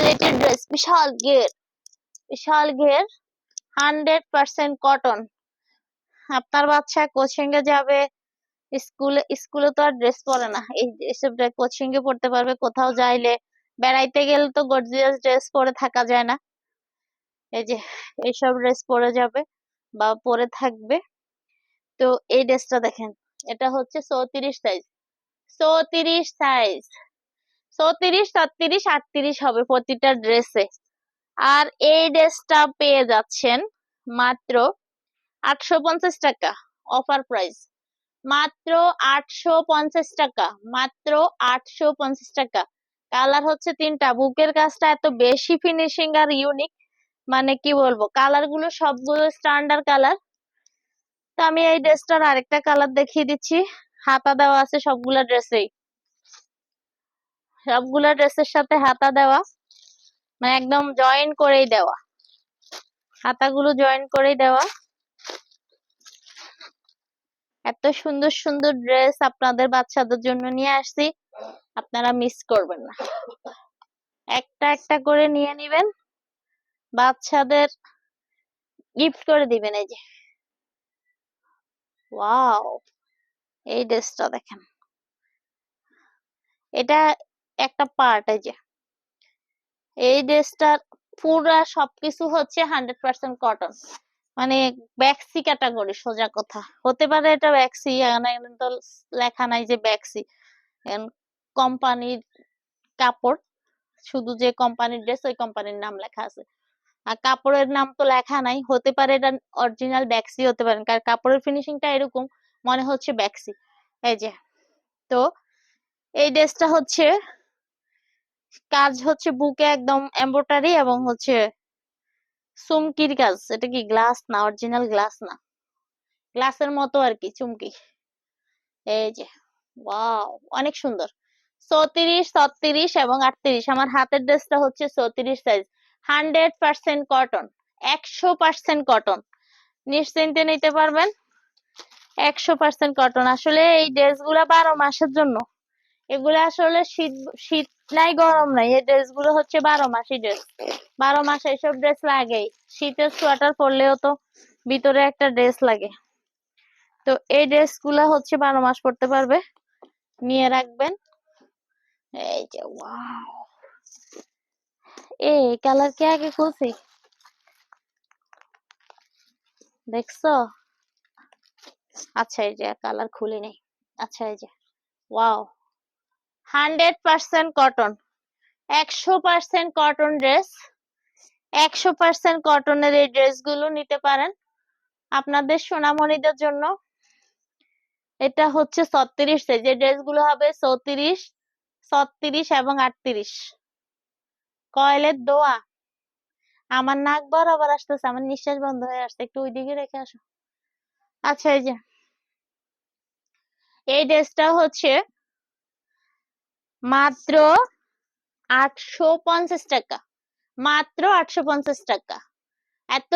কোয়ালিটির ড্রেস, বিশাল ঘের 100% কটন। আপনার বাচ্চা কোচিং এ যাবে, স্কুলে তো আর ড্রেস পরে না, এইসব কোচিং এ পড়তে পারবে। কোথাও যাইলে, বেড়াইতে গেলে তো গর্জিয়াস ড্রেস পরে থাকা যায় না, এই যে এইসব ড্রেস পরে যাবে বা পরে থাকবে। তো এই ড্রেসটা দেখেন, এটা হচ্ছে 34 সাইজ, 34 সাইজ, 34, 37, 38 হবে প্রতিটা ড্রেসে। আর এই ড্রেসটা পেয়ে যাচ্ছেন মাত্র 850 টাকা, অফার প্রাইস মাত্র 850 টাকা, মাত্র 850 টাকা। কালার হচ্ছে 3টা। বুকের কাজটা এত বেশি ফিনিশিং আর ইউনিক, মানে কি বলবো, কালার গুলো সবগুলো স্ট্যান্ডার্ড কালার। তো আমি এই ড্রেসটার আরেকটা কালার দেখিয়ে দিচ্ছি। হাতা দেওয়া আছে সবগুলা ড্রেসেই, সবগুলা ড্রেসের সাথে হাতা দেওয়া, মানে একদম জয়েন করেই দেওয়া, হাতাগুলো জয়েন করেই দেওয়া। এত সুন্দর সুন্দর ড্রেস আপনাদের বাচ্চাদের জন্য নিয়ে আসছি, আপনারা মিস করবেন না। একটা একটা করে নিয়ে নিবেন, বাচ্চাদের গিফট করে দিবেন। এই যে ওয়াও, এই ড্রেসটা দেখেন, এটা একটা পার্ট। এই যে এই ড্রেসটার পুরা সবকিছু হচ্ছে 100% কটন, মানে ব্যাক্সি ক্যাটাগরি। সোজা কথা, হতে পারে এটা ব্যাক্সি, তো লেখা নাই যে ব্যাক্সি, কোম্পানির কাপড়, শুধু যে কোম্পানির ড্রেস ওই কোম্পানির নাম লেখা আছে, আর কাপড়ের নাম তো লেখা নাই। হতে পারে এটা অরিজিনাল ব্যাক্সি হতে পারে, কারণ কাপড়ের ফিনিশিংটা এরকম মনে হচ্ছে ব্যাক্সি। এই যে, তো এই ড্রেসটা হচ্ছে কাজ হচ্ছে বুকে একদম এমব্রয়ডারি এবং হচ্ছে চুমকির কাজ। এটা কি গ্লাস না, অরিজিনাল গ্লাস না, গ্লাসের মতো আর কি চুমকি। এই যে ওয়াও, অনেক সুন্দর। 34, 36 এবং 38। আমার হাতের ড্রেসটা হচ্ছে 34 সাইজ, 100% কটন, 100% কটন, নিশ্চিন্তে নিতে পারবেন, 100% কটন। আসলে এই ড্রেসগুলা 12 মাসের জন্য, এগুলো আসলে শীত শীত নাই গরম নাই, এই ড্রেসগুলো হচ্ছে 12 মাসই ড্রেস। 12 মাস এইসব ড্রেস লাগেই, শীতের সোয়েটার পরলেও তো ভিতরে একটা ড্রেস লাগে। তো এই ড্রেসগুলা হচ্ছে 12 মাস পরতে পারবে, নিয়ে রাখবেন। এই যে ওয়াও, এই কালার কে আগে খুলছি দেখছো? আচ্ছা, এই যে কালার খুলি নেই। আচ্ছা, এই যে ওয়াও, 100% কটন, 100% কটন ড্রেস, 100% কটনের এই ড্রেসগুলো নিতে পারেন আপনাদের সোনামণিদের জন্য। এটা হচ্ছে 36 সাইজ, এই ড্রেসগুলো হবে 34, 36 এবং 38। কয়েলের দোয়া, আমার নাক বরাবর আসতেছে, আমার নিঃশ্বাস বন্ধ হয়ে আসছে, একটু ওইদিকে রেখে আসো। আচ্ছা, এই যে এই ড্রেসটা হচ্ছে মাত্র 850 টাকা, মাত্র 850 টাকা। এত